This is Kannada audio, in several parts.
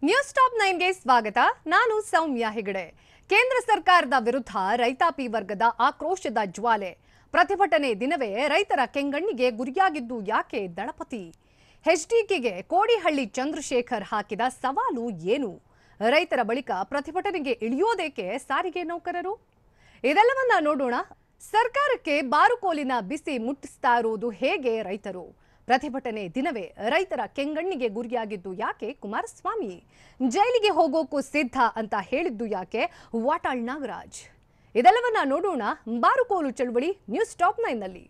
ನ್ಯೂಸ್ ಟಾಪ್ 9ಗೆ ಸ್ವಾಗತ. ನಾನು ಸೌಮ್ಯ ಹೆಗಡೆ. ಕೇಂದ್ರ ಸರ್ಕಾರದ ವಿರುದ್ಧ ರೈತಾಪಿ ವರ್ಗದ ಆಕ್ರೋಶದ ಜ್ವಾಲೆ. ಪ್ರತಿಭಟನೆ ದಿನವೇ ರೈತರ ಕೆಂಗಣ್ಣಿಗೆ ಗುರಿಯಾಗಿದ್ದು ಯಾಕೆ ದಳಪತಿ? ಎಚ್ಡಿಕೆಗೆ ಕೋಡಿಹಳ್ಳಿ ಚಂದ್ರಶೇಖರ್ ಹಾಕಿದ ಸವಾಲು ಏನು? ರೈತರ ಬಳಿಕ ಪ್ರತಿಭಟನೆಗೆ ಇಳಿಯೋದೇಕೆ ಸಾರಿಗೆ ನೌಕರರು? ಇದೆಲ್ಲವನ್ನ ನೋಡೋಣ. ಸರ್ಕಾರಕ್ಕೆ ಬಾರುಕೋಲಿನ ಬಿಸಿ ಮುಟ್ಟಿಸ್ತಾ ಇರುವುದು ಹೇಗೆ ರೈತರು? ಪ್ರತಿಭಟನೆ ದಿನವೇ ರೈತರ ಕೆಂಗಣ್ಣಿಗೆ ಗುರಿಯಾಗಿದ್ದು ಯಾಕೆ ಕುಮಾರಸ್ವಾಮಿ? ಜೈಲಿಗೆ ಹೋಗೋಕ್ಕೂ ಸಿದ್ಧ ಅಂತ ಹೇಳಿದ್ದು ಯಾಕೆ ವಾಟಾಳ್ ನಾಗರಾಜ್? ಇದೆಲ್ಲವನ್ನ ನೋಡೋಣ ಬಾರುಕೋಲು ಚಳವಳಿ ನ್ಯೂಸ್ ಟಾಪ್ 9ನಲ್ಲಿ.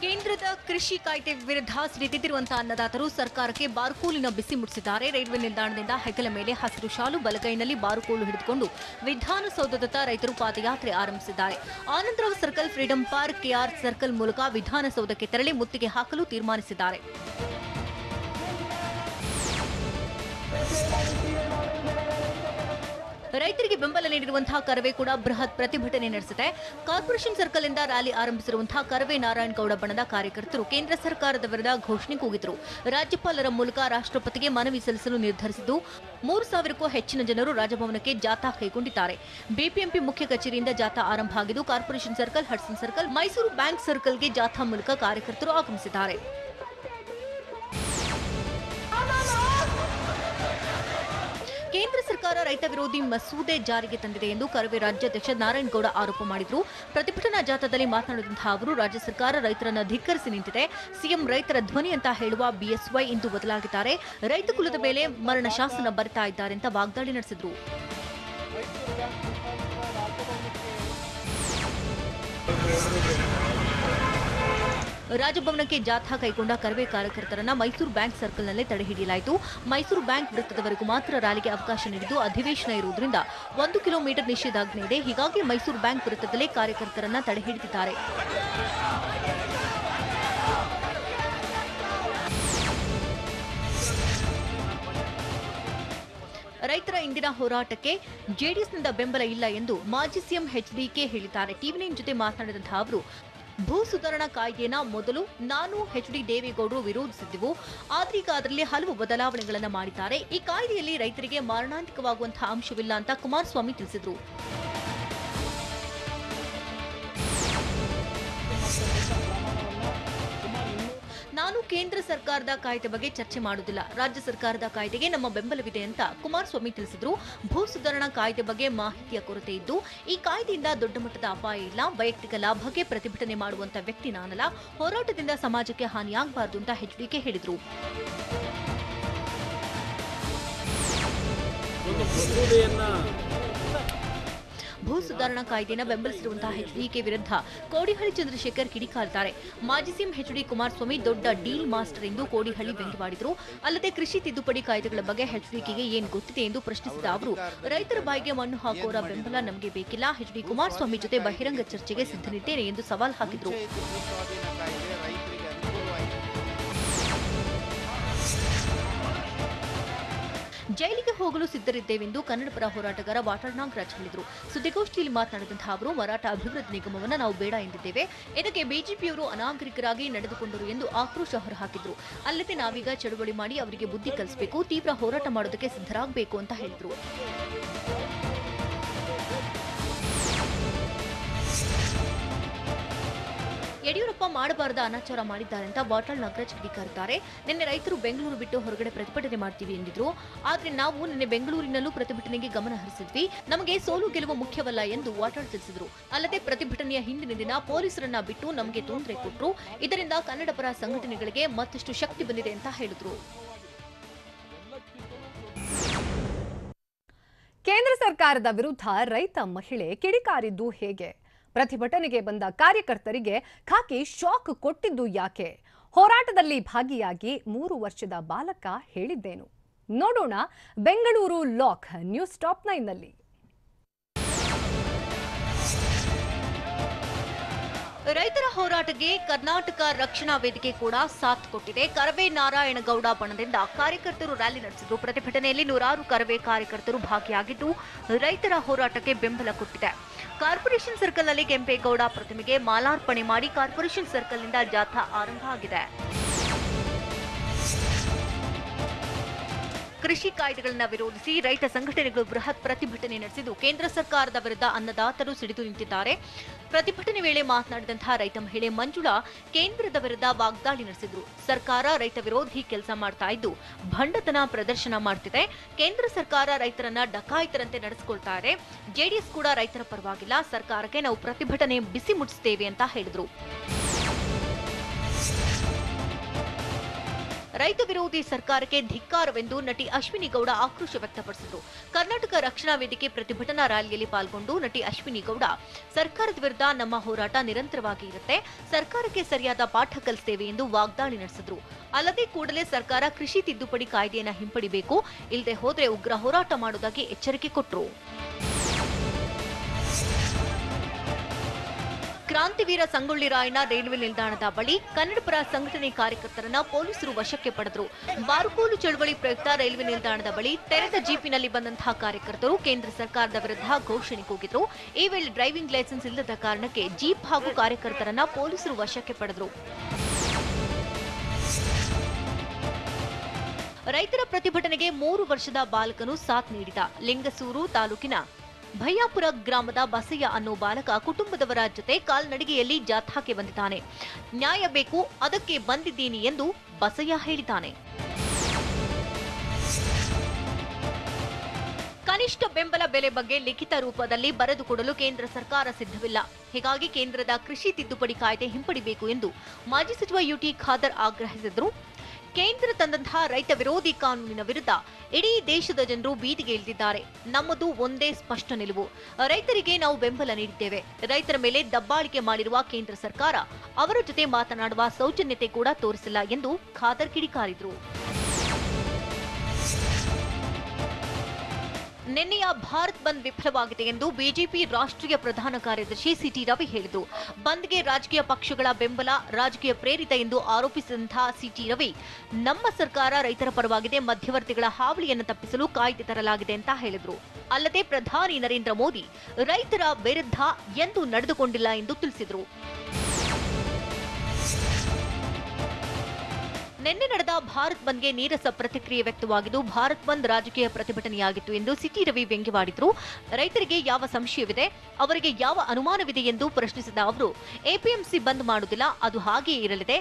ಕೇಂದ್ರದ ಕೃಷಿ ಕಾಯ್ದೆ ವಿರುದ್ಧ ಸಿಡಿದಿರುವಂತಹ ಅನ್ನದಾತರು ಸರ್ಕಾರಕ್ಕೆ ಬಾರುಕೋಲಿನ ಬಿಸಿ ಮುಟ್ಟಿಸಿದ್ದಾರೆ. ರೈಲ್ವೆ ನಿಲ್ದಾಣದಿಂದ ಹೆಗಲ ಮೇಲೆ ಹಸಿರು ಶಾಲು, ಬಲಗೈನಲ್ಲಿ ಬಾರುಕೋಲು ಹಿಡಿದುಕೊಂಡು ವಿಧಾನಸೌಧದತ್ತ ರೈತರು ಪಾದಯಾತ್ರೆ ಆರಂಭಿಸಿದ್ದಾರೆ. Anandrao circle, freedom park, K R circle ಮೂಲಕ ವಿಧಾನಸೌಧಕ್ಕೆ ತೆರಳಿ ಮುತ್ತಿಗೆ ಹಾಕಲು ತೀರ್ಮಾನಿಸಿದ್ದಾರೆ. ರೈತರಿಗೆ ಬೆಂಬಲ ನೀಡಿರುವಂತಹ ಕರವೇ ಕೂಡ ಬೃಹತ್ ಪ್ರತಿಭಟನೆ ನಡೆಸಿದೆ. ಕಾರ್ಪೊರೇಷನ್ ಸರ್ಕಲ್ ಇಂದ ರ್ಯಾಲಿ ಆರಂಭಿಸಿರುವಂತಹ ಕರವೇ ನಾರಾಯಣಗೌಡ ಬಣದ ಕಾರ್ಯಕರ್ತರು ಕೇಂದ್ರ ಸರ್ಕಾರದ ವಿರುದ್ಧ ಘೋಷಣೆ ಕೂಗಿದ್ರು. ರಾಜ್ಯಪಾಲರ ಮೂಲಕ ರಾಷ್ಟ್ರಪತಿಗೆ ಮನವಿ ಸಲ್ಲಿಸಲು ನಿರ್ಧರಿಸಿದ್ದು 3,000ಕ್ಕೂ ಹೆಚ್ಚಿನ ಜನರು ರಾಜಭವನಕ್ಕೆ ಜಾಥಾ ಕೈಗೊಂಡಿದ್ದಾರೆ. ಬಿಬಿಎಂಪಿ ಮುಖ್ಯ ಕಚೇರಿಯಿಂದ ಜಾಥಾ ಆರಂಭ ಆಗಿದ್ದು corporation circle, Hudson circle, Mysuru bank ಸರ್ಕಲ್ಗೆ ಜಾಥಾ ಮೂಲಕ ಕಾರ್ಯಕರ್ತರು ಆಗಮಿಸಿದ್ದಾರೆ. ಕೇಂದ್ರ ಸರ್ಕಾರ ರೈತ ವಿರೋಧಿ ಮಸೂದೆ ಜಾರಿಗೆ ತಂದಿದೆ ಎಂದು ಕರವೇ ರಾಜ್ಯಾಧ್ಯಕ್ಷ ನಾರಾಯಣಗೌಡ ಆರೋಪ ಮಾಡಿದರು. ಪ್ರತಿಭಟನಾ ಜಾಥಾದಲ್ಲಿ ಮಾತನಾಡಿದಂತಹ ಅವರು, ರಾಜ್ಯ ಸರ್ಕಾರ ರೈತರನ್ನು ಧಿಕ್ಕರಿಸಿ ನಿಂತಿದೆ. ಸಿಎಂ ರೈತರ ಧ್ವನಿ ಅಂತ ಹೇಳುವ ಬಿಎಸ್ವೈ ಇಂದು ಬದಲಾಗಿದ್ದಾರೆ. ರೈತ ಕುಲದ ಮೇಲೆ ಮರಣ ಶಾಸನ ಬರಿತಾ ಇದ್ದಾರೆ ಅಂತ ವಾಗ್ದಾಳಿ ನಡೆಸಿದರು. ರಾಜಭವನಕ್ಕೆ ಜಾಥಾ ಕೈಗೊಂಡ ಕರವೇ ಕಾರ್ಯಕರ್ತರನ್ನ ಮೈಸೂರು ಬ್ಯಾಂಕ್ ಸರ್ಕಲ್ನಲ್ಲೇ ತಡೆಹಿಡಿಯಲಾಯಿತು. ಮೈಸೂರು ಬ್ಯಾಂಕ್ ವೃತ್ತದವರೆಗೂ ಮಾತ್ರ ರ್ಯಾಲಿಗೆ ಅವಕಾಶ ನೀಡಿದ್ದು ಅಧಿವೇಶನ ಇರುವುದರಿಂದ 1 ಕಿಲೋಮೀಟರ್ ನಿಷೇಧಾಜ್ಞೆ ಇದೆ. ಹೀಗಾಗಿ ಮೈಸೂರು ಬ್ಯಾಂಕ್ ವೃತ್ತದಲ್ಲೇ ಕಾರ್ಯಕರ್ತರನ್ನ ತಡೆಹಿಡಿದಿದ್ದಾರೆ. ರೈತರ ಇಂದಿನ ಹೋರಾಟಕ್ಕೆ ಜೆಡಿಎಸ್ನಿಂದ ಬೆಂಬಲ ಇಲ್ಲ ಎಂದು ಮಾಜಿ ಸಿಎಂ ಎಚ್ಡಿಕೆ ಹೇಳಿದ್ದಾರೆ. ಟಿವಿ9 ಜೊತೆ ಮಾತನಾಡಿದಂತಹ ಅವರು, ಭೂ ಸುಧಾರಣಾ ಕಾಯ್ದೆಯನ್ನ ಮೊದಲು ನಾನು ಎಚ್ಡಿ ದೇವೇಗೌಡರು ವಿರೋಧಿಸಿದ್ದೆವು. ಆದ್ರೀಗ ಅದರಲ್ಲಿ ಹಲವು ಬದಲಾವಣೆಗಳನ್ನು ಮಾಡಿದ್ದಾರೆ. ಈ ಕಾಯ್ದೆಯಲ್ಲಿ ರೈತರಿಗೆ ಮಾರಣಾಂತಿಕವಾಗುವಂತಹ ಅಂಶವಿಲ್ಲ ಅಂತ ಕುಮಾರಸ್ವಾಮಿ ತಿಳಿಸಿದರು. ನಾನು ಕೇಂದ್ರ ಸರ್ಕಾರದ ಕಾಯ್ದೆ ಬಗ್ಗೆ ಚರ್ಚೆ ಮಾಡುವುದಿಲ್ಲ. ರಾಜ್ಯ ಸರ್ಕಾರದ ಕಾಯ್ದೆಗೆ ನಮ್ಮ ಬೆಂಬಲವಿದೆ ಅಂತ ಕುಮಾರಸ್ವಾಮಿ ತಿಳಿಸಿದರು. ಭೂ ಸುಧಾರಣಾ ಕಾಯ್ದೆ ಬಗ್ಗೆ ಮಾಹಿತಿಯ ಕೊರತೆ ಇದ್ದು ಈ ಕಾಯ್ದೆಯಿಂದ ದೊಡ್ಡ ಮಟ್ಟದ ಅಪಾಯ ಇಲ್ಲ. ವೈಯಕ್ತಿಕ ಲಾಭಕ್ಕೆ ಪ್ರತಿಭಟನೆ ಮಾಡುವಂತ ವ್ಯಕ್ತಿ ನಾನಲ್ಲ. ಹೋರಾಟದಿಂದ ಸಮಾಜಕ್ಕೆ ಹಾನಿಯಾಗಬಾರದು ಅಂತ ಎಚ್ಡಿಕೆ ಹೇಳಿದರು. ಭೂ ಸುಧಾರಣಾ ಕಾಯ್ದೆಯನ್ನು ಬೆಂಬಲಿಸಿರುವಂತಹ ಎಚ್ಡಿಕೆ ವಿರುದ್ಧ ಕೋಡಿಹಳ್ಳಿ ಚಂದ್ರಶೇಖರ್ ಕಿಡಿಕಾರಿದ್ದಾರೆ. ಮಾಜಿ ಸಿಎಂ ಎಚ್ಡಿ ಕುಮಾರಸ್ವಾಮಿ ದೊಡ್ಡ ಡೀಲ್ ಮಾಸ್ಟರ್ ಎಂದು ಕೋಡಿಹಳ್ಳಿ ವ್ಯಂಗ್ಯವಾಡಿದರು. ಅಲ್ಲದೆ ಕೃಷಿ ತಿದ್ದುಪಡಿ ಕಾಯ್ದೆಗಳ ಬಗ್ಗೆ ಎಚ್ಡಿಕೆಗೆ ಏನು ಗೊತ್ತಿದೆ ಎಂದು ಪ್ರಶ್ನಿಸಿದ ಅವರು, ರೈತರ ಬಾಯಿಗೆ ಮಣ್ಣು ಹಾಕೋರ ಬೆಂಬಲ ನಮಗೆ ಬೇಕಿಲ್ಲ. ಎಚ್ಡಿ ಕುಮಾರಸ್ವಾಮಿ ಜೊತೆ ಬಹಿರಂಗ ಚರ್ಚೆಗೆ ಸಿದ್ಧನಿದ್ದೇನೆ ಎಂದು ಸವಾಲ್ ಹಾಕಿದರು. ಜೈಲಿಗೆ ಹೋಗಲು ಸಿದ್ಧರಿದ್ದೇವೆಂದು ಕನ್ನಡಪರ ಹೋರಾಟಗಾರ ವಾಟಾಳ್ ನಾಗರಾಜ್ ಹೇಳಿದರು. ಸುದ್ದಿಗೋಷ್ಠಿಯಲ್ಲಿ ಮಾತನಾಡಿದಂತಹ ಅವರು, ಮರಾಠ ಅಭಿವೃದ್ಧಿ ನಿಗಮವನ್ನು ನಾವು ಬೇಡ ಎಂದಿದ್ದೇವೆ. ಇದಕ್ಕೆ ಬಿಜೆಪಿಯವರು ಅನಾಗರಿಕರಾಗಿ ನಡೆದುಕೊಂಡರು ಎಂದು ಆಕ್ರೋಶ ಹೊರಹಾಕಿದರು. ಅಲ್ಲದೆ ನಾವೀಗ ಚಳವಳಿ ಮಾಡಿ ಅವರಿಗೆ ಬುದ್ಧಿ ಕಲಿಸಬೇಕು, ತೀವ್ರ ಹೋರಾಟ ಮಾಡೋದಕ್ಕೆ ಸಿದ್ಧರಾಗಬೇಕು ಅಂತ ಹೇಳಿದರು. ಯಡಿಯೂರಪ್ಪ ಮಾಡಬಾರದ ಅನಾಚಾರ ಮಾಡಿದ್ದಾರೆ ಅಂತ ವಾಟಾಳ್ ನಾಗರಾಜ್ ಕಿಡಿಕಾರಿದ್ದಾರೆ. ನಿನ್ನೆ ರೈತರು ಬೆಂಗಳೂರು ಬಿಟ್ಟು ಹೊರಗಡೆ ಪ್ರತಿಭಟನೆ ಮಾಡ್ತೀವಿ ಎಂದಿದ್ರು. ಆದ್ರೆ ನಾವು ನಿನ್ನೆ ಬೆಂಗಳೂರಿನಲ್ಲೂ ಪ್ರತಿಭಟನೆಗೆ ಗಮನ ಹರಿಸಿದ್ವಿ. ನಮಗೆ ಸೋಲು ಗೆಲುವು ಮುಖ್ಯವಲ್ಲ ಎಂದು ವಾಟಾಳ್ ತಿಳಿಸಿದರು. ಅಲ್ಲದೆ ಪ್ರತಿಭಟನೆಯ ಹಿಂದಿನ ದಿನ ಪೊಲೀಸರನ್ನ ಬಿಟ್ಟು ನಮಗೆ ತೊಂದರೆ ಕೊಟ್ಟರು. ಇದರಿಂದ ಕನ್ನಡಪರ ಸಂಘಟನೆಗಳಿಗೆ ಮತ್ತಷ್ಟು ಶಕ್ತಿ ಬಂದಿದೆ ಅಂತ ಹೇಳಿದ್ರು. ಕೇಂದ್ರ ಸರ್ಕಾರದ ವಿರುದ್ಧ ರೈತ ಮಹಿಳೆ ಕಿಡಿಕಾರಿದ್ದು ಹೇಗೆ? ಪ್ರತಿಭಟನೆಗೆ ಬಂದ ಕಾರ್ಯಕರ್ತರಿಗೆ ಖಾಕಿ ಶಾಕ್ ಕೊಟ್ಟಿದ್ದು ಯಾಕೆ? ಹೋರಾಟದಲ್ಲಿ ಭಾಗಿಯಾಗಿ 3 ವರ್ಷದ ಬಾಲಕ ಹೇಳಿದ್ದೇನು? ನೋಡೋಣ ಬೆಂಗಳೂರು ಲಾಕ್ ನ್ಯೂಸ್ ಟಾಪ್ 9ನಲ್ಲಿ. ರೈತರ ಹೋರಾಟಕ್ಕೆ ಕರ್ನಾಟಕ ರಕ್ಷಣಾ ವೇದಿಕೆ ಕೂಡ ಸಾಥ್ ಕೊಟ್ಟಿದೆ. ಕರವೇ ನಾರಾಯಣಗೌಡ ಬಣದಿಂದ ಕಾರ್ಯಕರ್ತರು ರ್ಯಾಲಿ ನಡೆಸಿದ್ರು. ಪ್ರತಿಭಟನೆಯಲ್ಲಿ 100 ಕರವೇ ಕಾರ್ಯಕರ್ತರು ಭಾಗಿಯಾಗಿದ್ದು ರೈತರ ಹೋರಾಟಕ್ಕೆ ಬೆಂಬಲ ಕೊಟ್ಟಿದೆ. ಕಾರ್ಪೊರೇಷನ್ ಸರ್ಕಲ್ನಲ್ಲಿ ಕೆಂಪೇಗೌಡ ಪ್ರತಿಮೆಗೆ ಮಾಲಾರ್ಪಣೆ ಮಾಡಿ ಕಾರ್ಪೊರೇಷನ್ ಸರ್ಕಲ್ನಿಂದ ಜಾಥಾ ಆರಂಭ ಆಗಿದೆ. ಕೃಷಿ ಕಾಯ್ದೆಗಳನ್ನು ವಿರೋಧಿಸಿ ರೈತ ಸಂಘಟನೆಗಳು ಬೃಹತ್ ಪ್ರತಿಭಟನೆ ನಡೆಸಿದ್ದು ಕೇಂದ್ರ ಸರ್ಕಾರದ ವಿರುದ್ಧ ಅನ್ನದಾತರು ಸಿಡಿದು ನಿಂತಿದ್ದಾರೆ. ಪ್ರತಿಭಟನೆ ವೇಳೆ ಮಾತನಾಡಿದಂತಹ ರೈತ ಮಹಿಳೆ ಮಂಜುಳಾ ಕೇಂದ್ರದ ವಿರುದ್ಧ ವಾಗ್ದಾಳಿ ನಡೆಸಿದ್ರು. ಸರ್ಕಾರ ರೈತ ವಿರೋಧಿ ಕೆಲಸ ಮಾಡ್ತಾ ಇದ್ದು ಭಂಡತನ ಪ್ರದರ್ಶನ ಮಾಡ್ತಿದೆ. ಕೇಂದ್ರ ಸರ್ಕಾರ ರೈತರನ್ನ ಡಕಾಯಿತರಂತೆ ನಡೆಸಿಕೊಳ್ತಾ ಇದೆ. ಜೆಡಿಎಸ್ ಕೂಡ ರೈತರ ಪರವಾಗಿಲ್ಲ. ಸರ್ಕಾರಕ್ಕೆ ನಾವು ಪ್ರತಿಭಟನೆ ಬಿಸಿ ಮುಟ್ಟಿಸ್ತೇವೆ ಅಂತ ಹೇಳಿದ್ರು. ರೈತ ವಿರೋಧಿ ಸರ್ಕಾರಕ್ಕೆ ಧಿಕ್ಕಾರವೆಂದು ನಟಿ ಅಶ್ವಿನಿ ಗೌಡ ಆಕ್ರೋಶ ವ್ಯಕ್ತಪಡಿಸಿದರು. ಕರ್ನಾಟಕ ರಕ್ಷಣಾ ವೇದಿಕೆ ಪ್ರತಿಭಟನಾ ರ್ಯಾಲಿಯಲ್ಲಿ ಪಾಲ್ಗೊಂಡು ನಟಿ ಅಶ್ವಿನಿ ಗೌಡ ಸರ್ಕಾರದ ವಿರುದ್ಧ ನಮ್ಮ ಹೋರಾಟ ನಿರಂತರವಾಗಿ ಇರುತ್ತೆ, ಸರ್ಕಾರಕ್ಕೆ ಸರಿಯಾದ ಪಾಠ ಕಲಿಸ್ತೇವೆ ಎಂದು ವಾಗ್ದಾಳಿ ನಡೆಸಿದ್ರು. ಅಲ್ಲದೆ ಕೂಡಲೇ ಸರ್ಕಾರ ಕೃಷಿ ತಿದ್ದುಪಡಿ ಕಾಯ್ದೆಯನ್ನು ಹಿಂಪಡಿಬೇಕು, ಇಲ್ಲದೆ ಹೋದರೆ ಉಗ್ರ ಹೋರಾಟ ಮಾಡುವುದಾಗಿ ಎಚ್ಚರಿಕೆ ಕೊಟ್ಟರು. ಕ್ರಾಂತಿವೀರ ಸಂಗೊಳ್ಳಿ ರಾಯಣ್ಣ ರೈಲ್ವೆ ನಿಲ್ದಾಣದ ಬಳಿ ಕನ್ನಡಪರ ಸಂಘಟನೆ ಕಾರ್ಯಕರ್ತರನ್ನ ಪೊಲೀಸರು ವಶಕ್ಕೆ ಪಡೆದರು. ಬಾರುಕೋಲು ಚಳವಳಿ ಪ್ರಯುಕ್ತ ರೈಲ್ವೆ ನಿಲ್ದಾಣದ ಬಳಿ ತೆರೆದ ಜೀಪಿನಲ್ಲಿ ಬಂದಂತಹ ಕಾರ್ಯಕರ್ತರು ಕೇಂದ್ರ ಸರ್ಕಾರದ ವಿರುದ್ಧ ಘೋಷಣೆ ಕೂಗಿದ್ರು. ಈ ವೇಳೆ ಡ್ರೈವಿಂಗ್ ಲೈಸೆನ್ಸ್ ಇಲ್ಲದ ಕಾರಣಕ್ಕೆ ಜೀಪ್ ಹಾಗೂ ಕಾರ್ಯಕರ್ತರನ್ನ ಪೊಲೀಸರು ವಶಕ್ಕೆ ಪಡೆದರು. ರೈತರ ಪ್ರತಿಭಟನೆಗೆ 3 ವರ್ಷದ ಬಾಲಕನು ಸಾಥ್ ನೀಡಿದ. ಲಿಂಗಸೂರು ತಾಲೂಕಿನ ಭಯ್ಯಾಪುರ ಗ್ರಾಮದ ಬಸಯ್ಯ ಅನ್ನೋ ಬಾಲಕ ಕುಟುಂಬದವರ ಜೊತೆ ಕಾಲ್ನಡಿಗೆಯಲ್ಲಿ ಜಾಥಾಕ್ಕೆ ಬಂದಿದ್ದಾನೆ. ನ್ಯಾಯ ಬೇಕು, ಅದಕ್ಕೆ ಬಂದಿದ್ದೀನಿ ಎಂದು ಬಸಯ್ಯ ಹೇಳಿದ್ದಾನೆ. ಕನಿಷ್ಠ ಬೆಂಬಲ ಬೆಲೆ ಬಗ್ಗೆ ಲಿಖಿತ ರೂಪದಲ್ಲಿ ಬರೆದುಕೊಡಲು ಕೇಂದ್ರ ಸರ್ಕಾರ ಸಿದ್ಧವಿಲ್ಲ. ಹೀಗಾಗಿ ಕೇಂದ್ರದ ಕೃಷಿ ತಿದ್ದುಪಡಿ ಕಾಯ್ದೆ ಹಿಂಪಡಿಬೇಕು ಎಂದು ಮಾಜಿ ಸಚಿವ ಯುಟಿ ಖಾದರ್ ಆಗ್ರಹಿಸಿದರು. ಕೇಂದ್ರ ತಂದಂತಹ ರೈತ ವಿರೋಧಿ ಕಾನೂನಿನ ವಿರುದ್ಧ ಇಡೀ ದೇಶದ ಜನರು ಬೀದಿಗೆ ಇಳಿದಿದ್ದಾರೆ. ನಮ್ಮದು ಒಂದೇ ಸ್ಪಷ್ಟ ನಿಲುವು, ರೈತರಿಗೆ ನಾವು ಬೆಂಬಲ ನೀಡಿದ್ದೇವೆ. ರೈತರ ಮೇಲೆ ದಬ್ಬಾಳಿಕೆ ಮಾಡಿರುವ ಕೇಂದ್ರ ಸರ್ಕಾರ ಅವರ ಜೊತೆ ಮಾತನಾಡುವ ಸೌಜನ್ಯತೆ ಕೂಡ ತೋರಿಸಿಲ್ಲ ಎಂದು ಖಾದರ್ ಕಿಡಿಕಾರಿದರು. ನಿನ್ನೆಯ ಭಾರತ್ ಬಂದ್ ವಿಫಲವಾಗಿದೆ ಎಂದು ಬಿಜೆಪಿ ರಾಷ್ಟ್ರೀಯ ಪ್ರಧಾನ ಕಾರ್ಯದರ್ಶಿ ಸಿಟಿ ರವಿ ಹೇಳಿದರು. ಬಂದ್ಗೆ ರಾಜಕೀಯ ಪಕ್ಷಗಳ ಬೆಂಬಲ ರಾಜಕೀಯ ಪ್ರೇರಿತ ಎಂದು ಆರೋಪಿಸಿದಂತಹ ಸಿಟಿ ರವಿ, ನಮ್ಮ ಸರ್ಕಾರ ರೈತರ ಪರವಾಗಿದೆ, ಮಧ್ಯವರ್ತಿಗಳ ಹಾವಳಿಯನ್ನು ತಪ್ಪಿಸಲು ಕಾಯ್ದೆ ತರಲಾಗಿದೆ ಅಂತ ಹೇಳಿದರು. ಅಲ್ಲದೆ ಪ್ರಧಾನಿ ನರೇಂದ್ರ ಮೋದಿ ರೈತರ ವಿರುದ್ಧ ಎಂದೂ ನಡೆದುಕೊಂಡಿಲ್ಲ ಎಂದು ತಿಳಿಸಿದರು. ನಿನ್ನೆ ನಡೆದ ಭಾರತ್ ಬಂದ್ಗೆ ನೀರಸ ಪ್ರತಿಕ್ರಿಯೆ ವ್ಯಕ್ತವಾಗಿದ್ದು ಭಾರತ್ ಬಂದ್ ರಾಜಕೀಯ ಪ್ರತಿಭಟನೆಯಾಗಿತ್ತು ಎಂದು ಸಿಟಿ ರವಿ ವ್ಯಂಗ್ಯವಾಡಿದರು. ರೈತರಿಗೆ ಯಾವ ಸಂಶಯವಿದೆ, ಅವರಿಗೆ ಯಾವ ಅನುಮಾನವಿದೆ ಎಂದು ಪ್ರಶ್ನಿಸಿದ ಅವರು, ಎಪಿಎಂಸಿ ಬಂದ್ ಮಾಡುವುದಿಲ್ಲ, ಅದು ಹಾಗೆಯೇ ಇರಲಿದೆ.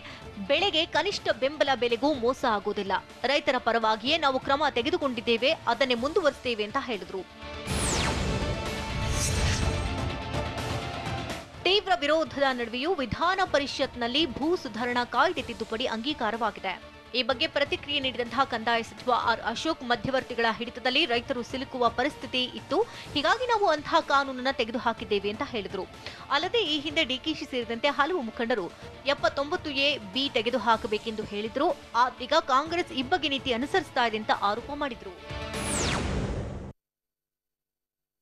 ಬೆಳೆಗೆ ಕನಿಷ್ಠ ಬೆಂಬಲ ಬೆಲೆಗೂ ಮೋಸ ಆಗುವುದಿಲ್ಲ. ರೈತರ ಪರವಾಗಿಯೇ ನಾವು ಕ್ರಮ ತೆಗೆದುಕೊಂಡಿದ್ದೇವೆ, ಅದನ್ನೇ ಮುಂದುವರಿಸುತ್ತೇವೆ ಅಂತ ಹೇಳಿದರು. ತೀವ್ರ ವಿರೋಧದ ನಡುವೆಯೂ ವಿಧಾನ ಪರಿಷತ್ನಲ್ಲಿ ಭೂ ಸುಧಾರಣಾ ಕಾಯ್ದೆ ತಿದ್ದುಪಡಿ ಅಂಗೀಕಾರವಾಗಿದೆ. ಈ ಬಗ್ಗೆ ಪ್ರತಿಕ್ರಿಯೆ ನೀಡಿದಂತಹ ಕಂದಾಯ ಸಚಿವ ಆರ್ ಅಶೋಕ್, ಮಧ್ಯವರ್ತಿಗಳ ಹಿಡಿತದಲ್ಲಿ ರೈತರು ಸಿಲುಕುವ ಪರಿಸ್ಥಿತಿ ಇತ್ತು, ಹೀಗಾಗಿ ನಾವು ಅಂತಹ ಕಾನೂನನ್ನು ತೆಗೆದುಹಾಕಿದ್ದೇವೆ ಅಂತ ಹೇಳಿದರು. ಅಲ್ಲದೆ ಈ ಹಿಂದೆ ಡಿಕೆಶಿ ಸೇರಿದಂತೆ ಹಲವು ಮುಖಂಡರು 79A(b) ತೆಗೆದುಹಾಕಬೇಕೆಂದು ಹೇಳಿದ್ರು. ಈಗ ಕಾಂಗ್ರೆಸ್ ಇಬ್ಬಗೆ ನೀತಿ ಅನುಸರಿಸ್ತಾ ಇದೆ ಅಂತ ಆರೋಪ ಮಾಡಿದರು.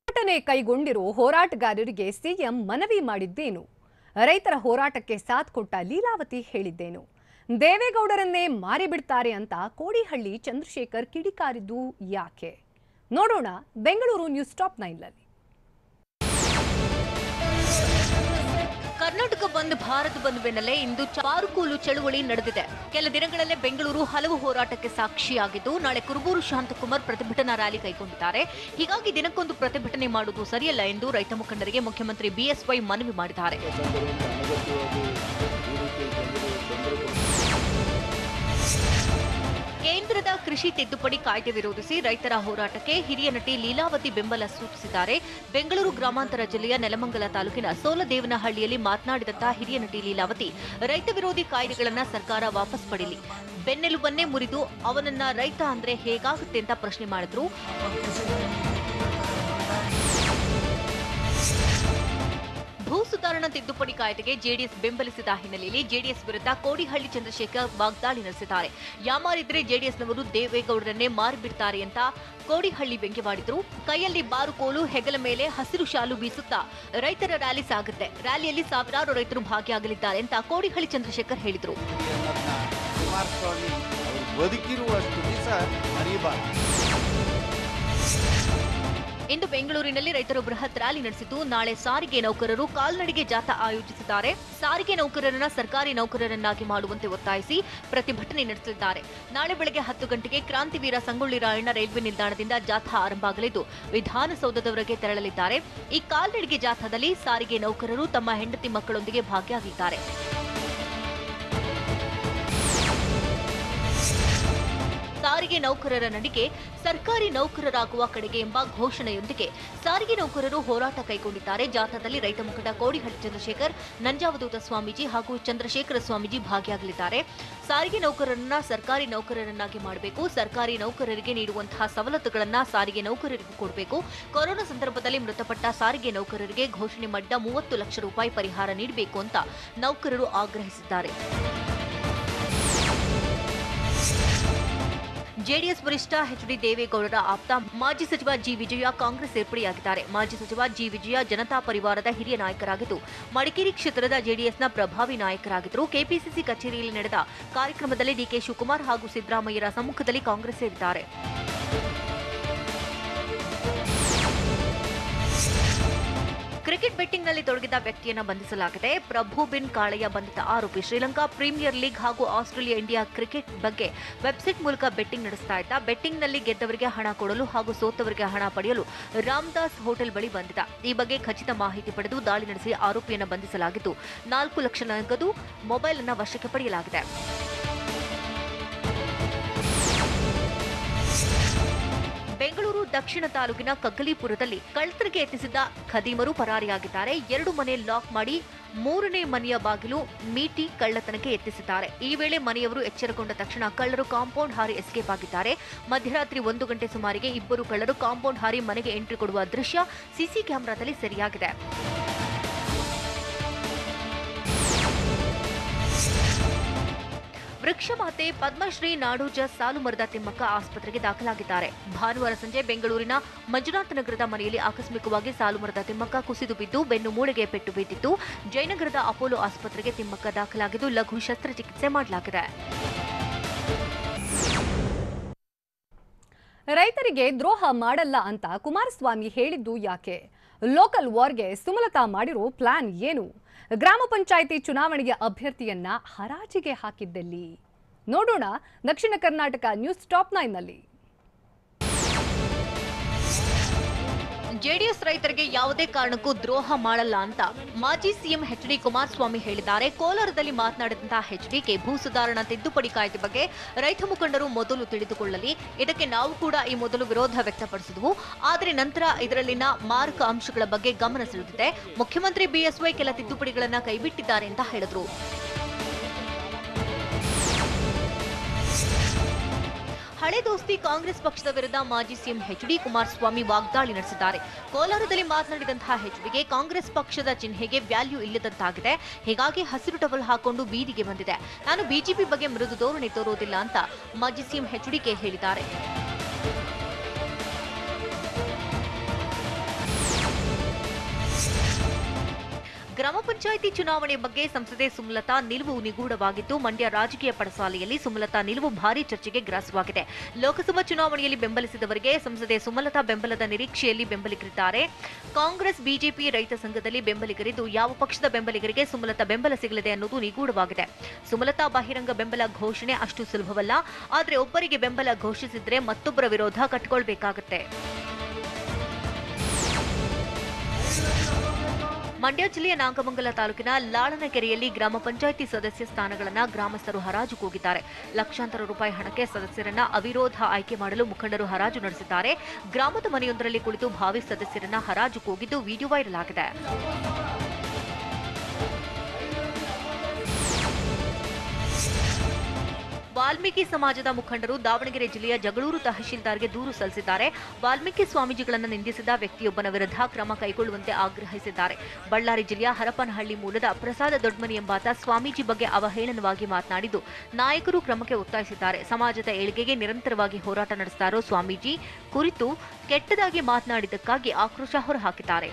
ಪ್ರತಿಭಟನೆ ಕೈಗೊಂಡಿರೋ ಹೋರಾಟಗಾರರಿಗೆ ಸಿಎಂ ಮನವಿ ಮಾಡಿದ್ದೇನು? ರೈತರ ಹೋರಾಟಕ್ಕೆ ಸಾಥ್ ಕೊಟ್ಟ ಲೀಲಾವತಿ ಹೇಳಿದ್ದೇನು? ದೇವೇಗೌಡರನ್ನೇ ಮಾರಿಬಿಡ್ತಾರೆ ಅಂತ ಕೋಡಿಹಳ್ಳಿ ಚಂದ್ರಶೇಖರ್ ಕಿಡಿಕಾರಿದ್ದು ಯಾಕೆ? ನೋಡೋಣ ಬೆಂಗಳೂರು ನ್ಯೂಸ್ ಟಾಪ್ 9ನಲ್ಲಿ. ಕರ್ನಾಟಕ ಬಂದ್ ಭಾರತ್ ಬಂದ್ ಬೆನ್ನಲ್ಲೇ ಇಂದು ಬಾರುಕೋಲು ಚಳುವಳಿ ನಡೆದಿದೆ. ಕೆಲ ದಿನಗಳಲ್ಲೇ ಬೆಂಗಳೂರು ಹಲವು ಹೋರಾಟಕ್ಕೆ ಸಾಕ್ಷಿಯಾಗಿದ್ದು ನಾಳೆ ಕುರುಬೂರು ಶಾಂತಕುಮಾರ್ ಪ್ರತಿಭಟನಾ ರ್ಯಾಲಿ ಕೈಗೊಂಡಿದ್ದಾರೆ. ಹೀಗಾಗಿ ದಿನಕ್ಕೊಂದು ಪ್ರತಿಭಟನೆ ಮಾಡುವುದು ಸರಿಯಲ್ಲ ಎಂದು ರೈತ ಮುಖಂಡರಿಗೆ ಮುಖ್ಯಮಂತ್ರಿ ಬಿಎಸ್ವೈ ಮನವಿ ಮಾಡಿದ್ದಾರೆ. ಕೇಂದ್ರದ ಕೃಷಿ ತಿದ್ದುಪಡಿ ಕಾಯ್ದೆ ವಿರೋಧಿಸಿ ರೈತರ ಹೋರಾಟಕ್ಕೆ ಹಿರಿಯ ನಟಿ ಲೀಲಾವತಿ ಬೆಂಬಲ ಸೂಚಿಸಿದ್ದಾರೆ. ಬೆಂಗಳೂರು ಗ್ರಾಮಾಂತರ ಜಿಲ್ಲೆಯ ನೆಲಮಂಗಲ ತಾಲೂಕಿನ ಸೋಲದೇವನಹಳ್ಳಿಯಲ್ಲಿ ಮಾತನಾಡಿದಂತಹ ಹಿರಿಯ ನಟಿ ಲೀಲಾವತಿ, ರೈತ ವಿರೋಧಿ ಕಾಯ್ದೆಗಳನ್ನ ಸರ್ಕಾರ ವಾಪಸ್ ಪಡೆಯಲಿ, ಬೆನ್ನೆಲುಬನ್ನೇ ಮುರಿದು ಅವನನ್ನ ರೈತ ಅಂದ್ರೆ ಹೇಗಾಗುತ್ತೆ ಅಂತ ಪ್ರಶ್ನೆ ಮಾಡಿದ್ರು. ಭೂ ಸುಧಾರಣಾ ತಿದ್ದುಪಡಿ ಕಾಯ್ದೆಗೆ ಜೆಡಿಎಸ್ ಬೆಂಬಲಿಸಿದ ಹಿನ್ನೆಲೆಯಲ್ಲಿ ಜೆಡಿಎಸ್ ವಿರುದ್ಧ ಕೋಡಿಹಳ್ಳಿ ಚಂದ್ರಶೇಖರ್ ವಾಗ್ದಾಳಿ ನಡೆಸಿದ್ದಾರೆ. ಯಾಮಾರಿದ್ರೆ ಜೆಡಿಎಸ್ನವರು ದೇವೇಗೌಡರನ್ನೇ ಮಾರಿಬಿಡ್ತಾರೆ ಅಂತ ಕೋಡಿಹಳ್ಳಿ ವ್ಯಂಗ್ಯವಾಡಿದ್ರು. ಕೈಯಲ್ಲಿ ಬಾರುಕೋಲು, ಹೆಗಲ ಮೇಲೆ ಹಸಿರು ಶಾಲು ಬೀಸುತ್ತಾ ರೈತರ ರ್ಯಾಲಿ ಸಾಗುತ್ತೆ. ರ್ಯಾಲಿಯಲ್ಲಿ ಸಾವಿರಾರು ರೈತರು ಭಾಗಿಯಾಗಲಿದ್ದಾರೆ ಅಂತ ಕೋಡಿಹಳ್ಳಿ ಚಂದ್ರಶೇಖರ್ ಹೇಳಿದರು. ಇಂದು ಬೆಂಗಳೂರಿನಲ್ಲಿ ರೈತರು ಬೃಹತ್ ರ್ಯಾಲಿ ನಡೆಸಿದ್ದು ನಾಳೆ ಸಾರಿಗೆ ನೌಕರರು ಕಾಲ್ನಡಿಗೆ ಜಾಥಾ ಆಯೋಜಿಸಿದ್ದಾರೆ. ಸಾರಿಗೆ ನೌಕರರನ್ನ ಸರ್ಕಾರಿ ನೌಕರರನ್ನಾಗಿ ಮಾಡುವಂತೆ ಒತ್ತಾಯಿಸಿ ಪ್ರತಿಭಟನೆ ನಡೆಸಲಿದ್ದಾರೆ. ನಾಳೆ ಬೆಳಗ್ಗೆ 10 ಗಂಟೆಗೆ ಕ್ರಾಂತಿವೀರ ಸಂಗೊಳ್ಳಿ ರಾಯಣ್ಣ ರೈಲ್ವೆ ನಿಲ್ದಾಣದಿಂದ ಜಾಥಾ ಆರಂಭ ಆಗಲಿದ್ದು ವಿಧಾನಸೌಧದವರೆಗೆ ತೆರಳಲಿದ್ದಾರೆ. ಈ ಕಾಲ್ನಡಿಗೆ ಜಾಥಾದಲ್ಲಿ ಸಾರಿಗೆ ನೌಕರರು ತಮ್ಮ ಹೆಂಡತಿ ಮಕ್ಕಳೊಂದಿಗೆ ಭಾಗಿಯಾಗಲಿದ್ದಾರೆ. ಸಾರಿಗೆ ನೌಕರರ ನಡಿಗೆ ಸರ್ಕಾರಿ ನೌಕರರಾಗುವ ಕಡೆಗೆ ಎಂಬ ಘೋಷಣೆಯೊಂದಿಗೆ ಸಾರಿಗೆ ನೌಕರರು ಹೋರಾಟ ಕೈಗೊಂಡಿದ್ದಾರೆ. ಜಾಥಾದಲ್ಲಿ ರೈತ ಮುಖಂಡ ಕೋಡಿಹಳ್ಳಿ ಚಂದ್ರಶೇಖರ್, ನಂಜಾವಧೂತ ಸ್ವಾಮೀಜಿ ಹಾಗೂ ಚಂದ್ರಶೇಖರ ಸ್ವಾಮೀಜಿ ಭಾಗಿಯಾಗಲಿದ್ದಾರೆ. ಸಾರಿಗೆ ನೌಕರರನ್ನ ಸರ್ಕಾರಿ ನೌಕರರನ್ನಾಗಿ ಮಾಡಬೇಕು, ಸರ್ಕಾರಿ ನೌಕರರಿಗೆ ನೀಡುವಂತಹ ಸವಲತ್ತುಗಳನ್ನ ಸಾರಿಗೆ ನೌಕರರಿಗೂ ಕೊಡಬೇಕು, ಕೊರೋನಾ ಸಂದರ್ಭದಲ್ಲಿ ಮೃತಪಟ್ಟ ಸಾರಿಗೆ ನೌಕರರಿಗೆ ಘೋಷಣೆ ಮಾಡಿದ 30 ಲಕ್ಷ ರೂಪಾಯಿ ಪರಿಹಾರ ನೀಡಬೇಕು ಅಂತ ನೌಕರರು ಆಗ್ರಹಿಸಿದ್ದಾರೆ. ಜೆಡಿಎಸ್ ವರಿಷ್ಠ ಎಚ್.ಡಿ. ದೇವೇಗೌಡರ ಆಪ್ತ ಮಾಜಿ ಸಚಿವ ಜಿ. ವಿಜಯ ಕಾಂಗ್ರೆಸ್ ಸೇರ್ಪಡೆಯಾಗಿದ್ದಾರೆ. ಮಾಜಿ ಸಚಿವ ಜಿ. ವಿಜಯ ಜನತಾ ಪರಿವಾರದ ಹಿರಿಯ ನಾಯಕರಾಗಿದ್ದು ಮಡಿಕೇರಿ ಕ್ಷೇತ್ರದ ಜೆಡಿಎಸ್ನ ಪ್ರಭಾವಿ ನಾಯಕರಾಗಿದ್ದರು. ಕೆಪಿಸಿಸಿ ಕಚೇರಿಯಲ್ಲಿ ನಡೆದ ಕಾರ್ಯಕ್ರಮದಲ್ಲಿ ಡಿಕೆ ಶಿವಕುಮಾರ್ ಹಾಗೂ ಸಿದ್ದರಾಮಯ್ಯರ ಸಮ್ಮುಖದಲ್ಲಿ ಕಾಂಗ್ರೆಸ್ ಸೇರಿದ್ದಾರೆ. ಕ್ರಿಕೆಟ್ ಬೆಟ್ಟಿಂಗ್ನಲ್ಲಿ ತೊಡಗಿದ ವ್ಯಕ್ತಿಯನ್ನ ಬಂಧಿಸಲಾಗಿದೆ. ಪ್ರಭು ಬಿನ್ ಕಾಳೆಯ ಬಂಧಿತ ಆರೋಪಿ ಶ್ರೀಲಂಕಾ ಪ್ರೀಮಿಯರ್ ಲೀಗ್ ಹಾಗೂ ಆಸ್ಟ್ರೇಲಿಯಾ ಇಂಡಿಯಾ ಕ್ರಿಕೆಟ್ ಬಗ್ಗೆ ವೆಬ್ಸೈಟ್ ಮೂಲಕ ಬೆಟ್ಟಿಂಗ್ ನಡೆಸ್ತಾ ಇದ್ದ. ಬೆಟ್ಟಿಂಗ್ನಲ್ಲಿ ಗೆದ್ದವರಿಗೆ ಹಣ ಕೊಡಲು ಹಾಗೂ ಸೋತವರಿಗೆ ಹಣ ಪಡೆಯಲು ರಾಮದಾಸ್ ಹೋಟೆಲ್ ಬಳಿ ಬಂದಿದ್ದ. ಈ ಬಗ್ಗೆ ಖಚಿತ ಮಾಹಿತಿ ಪಡೆದು ದಾಳಿ ನಡೆಸಿ ಆರೋಪಿಯನ್ನು ಬಂಧಿಸಲಾಗಿದ್ದು 4 ಲಕ್ಷ ನಗದು ಮೊಬೈಲ್ ಅನ್ನು ವಶಕ್ಕೆ ಪಡೆಯಲಾಗಿದೆ. ಬೆಂಗಳೂರು ದಕ್ಷಿಣ ತಾಲೂಕಿನ ಕಗ್ಗಲೀಪುರದಲ್ಲಿ ಕಳ್ಳತನಕ್ಕೆ ಯತ್ನಿಸಿದ್ದ ಖದೀಮರು ಪರಾರಿಯಾಗಿದ್ದಾರೆ. 2 ಮನೆ ಲಾಕ್ ಮಾಡಿ 3ನೇ ಮನೆಯ ಬಾಗಿಲು ಮೀಟಿ ಕಳ್ಳತನಕ್ಕೆ ಯತ್ನಿಸಿದ್ದಾರೆ. ಈ ವೇಳೆ ಮನೆಯವರು ಎಚ್ಚರಗೊಂಡ ತಕ್ಷಣ ಕಳ್ಳರು ಕಾಂಪೌಂಡ್ ಹಾರಿ ಎಸ್ಕೇಪ್ ಆಗಿದ್ದಾರೆ. ಮಧ್ಯರಾತ್ರಿ 1 ಗಂಟೆ ಸುಮಾರಿಗೆ ಇಬ್ಬರು ಕಳ್ಳರು ಕಾಂಪೌಂಡ್ ಹಾರಿ ಮನೆಗೆ ಎಂಟ್ರಿ ಕೊಡುವ ದೃಶ್ಯ ಸಿಸಿ ಕ್ಯಾಮೆರಾದಲ್ಲಿ ಸೆರೆಯಾಗಿದೆ. ವೃಕ್ಷಮಾತೆ ಪದ್ಮಶ್ರೀ ನಾಡೋಜ ಸಾಲುಮರದ ತಿಮ್ಮಕ್ಕ ಆಸ್ಪತ್ರೆಗೆ ದಾಖಲಾಗಿದ್ದಾರೆ. ಭಾನುವಾರ ಸಂಜೆ ಬೆಂಗಳೂರಿನ ಮಂಜುನಾಥ ನಗರದ ಮನೆಯಲ್ಲಿ ಆಕಸ್ಮಿಕವಾಗಿ ಸಾಲುಮರದ ತಿಮ್ಮಕ್ಕ ಕುಸಿದು ಬಿದ್ದು ಬೆನ್ನು ಮೂಳೆಗೆ ಪೆಟ್ಟು ಬಿದ್ದಿತ್ತು. ಜಯನಗರದ ಅಪೋಲೋ ಆಸ್ಪತ್ರೆಗೆ ತಿಮ್ಮಕ್ಕ ದಾಖಲಾಗಿದ್ದು ಲಘು ಶಸ್ತ್ರಚಿಕಿತ್ಸೆ ಮಾಡಲಾಗಿದೆ. ರೈತರಿಗೆ ದ್ರೋಹ ಮಾಡಲ್ಲ ಅಂತ ಕುಮಾರಸ್ವಾಮಿ ಹೇಳಿದ್ದು ಯಾಕೆ? ಲೋಕಲ್ ವಾರ್ಗೆ ಸುಮಲತಾ ಮಾಡಿರೋ ಪ್ಲಾನ್ ಏನು? ಗ್ರಾಮ ಪಂಚಾಯಿತಿ ಚುನಾವಣೆಯ ಅಭ್ಯರ್ಥಿಯನ್ನ ಹರಾಜಿಗೆ ಹಾಕಿದ್ದೆಲ್ಲಿ? ನೋಡೋಣ ದಕ್ಷಿಣ ಕರ್ನಾಟಕ ನ್ಯೂಸ್ ಟಾಪ್ 9 ನಲ್ಲಿ. ಜೆಡಿಎಸ್ ರೈತರಿಗೆ ಯಾವುದೇ ಕಾರಣಕ್ಕೂ ದ್ರೋಹ ಮಾಡಲ್ಲ ಅಂತ ಮಾಜಿ ಸಿಎಂ ಎಚ್.ಡಿ. ಕುಮಾರಸ್ವಾಮಿ ಹೇಳಿದ್ದಾರೆ. ಕೋಲಾರದಲ್ಲಿ ಮಾತನಾಡಿದಂತಹ ಎಚ್ಡಿಕೆ ಭೂ ಸುಧಾರಣಾ ತಿದ್ದುಪಡಿ ಕಾಯ್ದೆ ಬಗ್ಗೆ ರೈತ ಮುಖಂಡರು ಮೊದಲು ತಿಳಿದುಕೊಳ್ಳಲಿ. ಇದಕ್ಕೆ ನಾವು ಕೂಡ ಈ ಮೊದಲು ವಿರೋಧ ವ್ಯಕ್ತಪಡಿಸಿದವು. ಆದರೆ ನಂತರ ಇದರಲ್ಲಿನ ಮಾರಕ ಅಂಶಗಳ ಬಗ್ಗೆ ಗಮನ ಸೆಳೆದಿದೆ. ಮುಖ್ಯಮಂತ್ರಿ ಬಿಎಸ್ವೈ ಕೆಲ ತಿದ್ದುಪಡಿಗಳನ್ನು ಕೈಬಿಟ್ಟಿದ್ದಾರೆ ಅಂತ ಹೇಳಿದರು. ಹಳೆ ದೋಸ್ತಿ ಕಾಂಗ್ರೆಸ್ ಪಕ್ಷದ ವಿರುದ್ಧ ಮಾಜಿ ಸಿಎಂ ಎಚ್.ಡಿ. ಕುಮಾರಸ್ವಾಮಿ ವಾಗ್ದಾಳಿ ನಡೆಸಿದ್ದಾರೆ. ಕೋಲಾರದಲ್ಲಿ ಮಾತನಾಡಿದಂತಹ ಎಚ್ಡಿಗೆ ಕಾಂಗ್ರೆಸ್ ಪಕ್ಷದ ಚಿಹ್ನೆಗೆ ವ್ಯಾಲ್ಯೂ ಇಲ್ಲದಂತಾಗಿದೆ. ಹೀಗಾಗಿ ಹಸಿರು ಟವಲ್ ಹಾಕೊಂಡು ಬೀದಿಗೆ ಬಂದಿದೆ. ನಾನು ಬಿಜೆಪಿ ಬಗ್ಗೆ ಮೃದು ಧೋರಣೆ ತೋರುವುದಿಲ್ಲ ಅಂತ ಮಾಜಿ ಸಿಎಂ ಎಚ್ಡಿಕೆ ಹೇಳಿದ್ದಾರೆ. ಗ್ರಾಮ ಪಂಚಾಯಿತಿ ಚುನಾವಣೆ ಬಗ್ಗೆ ಸಂಸದೆ ಸುಮಲತಾ ನಿಲುವು ನಿಗೂಢವಾಗಿದ್ದು ಮಂಡ್ಯ ರಾಜಕೀಯ ಪಡಸಾಲೆಯಲ್ಲಿ ಸುಮಲತಾ ನಿಲುವು ಭಾರೀ ಚರ್ಚೆಗೆ ಗ್ರಾಸವಾಗಿದೆ. ಲೋಕಸಭಾ ಚುನಾವಣೆಯಲ್ಲಿ ಬೆಂಬಲಿಸಿದವರಿಗೆ ಸಂಸದೆ ಸುಮಲತಾ ಬೆಂಬಲದ ನಿರೀಕ್ಷೆಯಲ್ಲಿ ಬೆಂಬಲಿಗರಿದ್ದಾರೆ. ಕಾಂಗ್ರೆಸ್, ಬಿಜೆಪಿ, ರೈತ ಸಂಘದಲ್ಲಿ ಬೆಂಬಲಿಗರಿದ್ದು ಯಾವ ಪಕ್ಷದ ಬೆಂಬಲಿಗರಿಗೆ ಸುಮಲತಾ ಬೆಂಬಲ ಸಿಗಲಿದೆ ಅನ್ನೋದು ನಿಗೂಢವಾಗಿದೆ. ಸುಮಲತಾ ಬಹಿರಂಗ ಬೆಂಬಲ ಘೋಷಣೆ ಅಷ್ಟು ಸುಲಭವಲ್ಲ. ಆದರೆ ಒಬ್ಬರಿಗೆ ಬೆಂಬಲ ಘೋಷಿಸಿದ್ರೆ ಮತ್ತೊಬ್ಬರ ವಿರೋಧ ಕಟ್ಟಿಕೊಳ್ಬೇಕಾಗುತ್ತೆ. ಮಂಡ್ಯ ಜಿಲ್ಲೆಯ ನಾಗಮಂಗಲ ತಾಲೂಕಿನ ಲಾಳನಕೆರೆಯಲ್ಲಿ ಗ್ರಾಮ ಪಂಚಾಯಿತಿ ಸದಸ್ಯ ಸ್ಥಾನಗಳನ್ನು ಗ್ರಾಮಸ್ಥರು ಹರಾಜು ಕೂಗಿದ್ದಾರೆ. ಲಕ್ಷಾಂತರ ರೂಪಾಯಿ ಹಣಕ್ಕೆ ಸದಸ್ಯರನ್ನ ಅವಿರೋಧ ಆಯ್ಕೆ ಮಾಡಲು ಮುಖಂಡರು ಹರಾಜು ನಡೆಸಿದ್ದಾರೆ. ಗ್ರಾಮದ ಮನೆಯೊಂದರಲ್ಲಿ ಕುಳಿತು ಭಾವಿ ಸದಸ್ಯರನ್ನ ಹರಾಜು ಕೂಗಿದ್ದು ವಿಡಿಯೋ ವೈರಲ್ ಆಗಿದೆ. ವಾಲ್ಮೀಕಿ ಸಮಾಜದ ಮುಖಂಡರು ದಾವಣಗೆರೆ ಜಿಲ್ಲೆಯ ಜಗಳೂರು ತಹಶೀಲ್ದಾರ್ಗೆ ದೂರು ಸಲ್ಲಿಸಿದ್ದಾರೆ. ವಾಲ್ಮೀಕಿ ಸ್ವಾಮೀಜಿಗಳನ್ನು ನಿಂದಿಸಿದ ವ್ಯಕ್ತಿಯೊಬ್ಬನ ವಿರುದ್ಧ ಕ್ರಮ ಕೈಗೊಳ್ಳುವಂತೆ ಆಗ್ರಹಿಸಿದ್ದಾರೆ. ಬಳ್ಳಾರಿ ಜಿಲ್ಲೆಯ ಹರಪನಹಳ್ಳಿ ಮೂಲದ ಪ್ರಸಾದ ದೊಡ್ಮನಿ ಎಂಬಾತ ಸ್ವಾಮೀಜಿ ಬಗ್ಗೆ ಅವಹೇಳನವಾಗಿ ಮಾತನಾಡಿದ್ದು ನಾಯಕರು ಕ್ರಮಕ್ಕೆ ಒತ್ತಾಯಿಸಿದ್ದಾರೆ. ಸಮಾಜದ ಏಳಿಗೆಗೆ ನಿರಂತರವಾಗಿ ಹೋರಾಟ ನಡೆಸ್ತಾ ಇರೋ ಸ್ವಾಮೀಜಿ ಕುರಿತು ಕೆಟ್ಟದಾಗಿ ಮಾತನಾಡಿದ್ದಕ್ಕಾಗಿ ಆಕ್ರೋಶ ಹೊರಹಾಕಿದ್ದಾರೆ.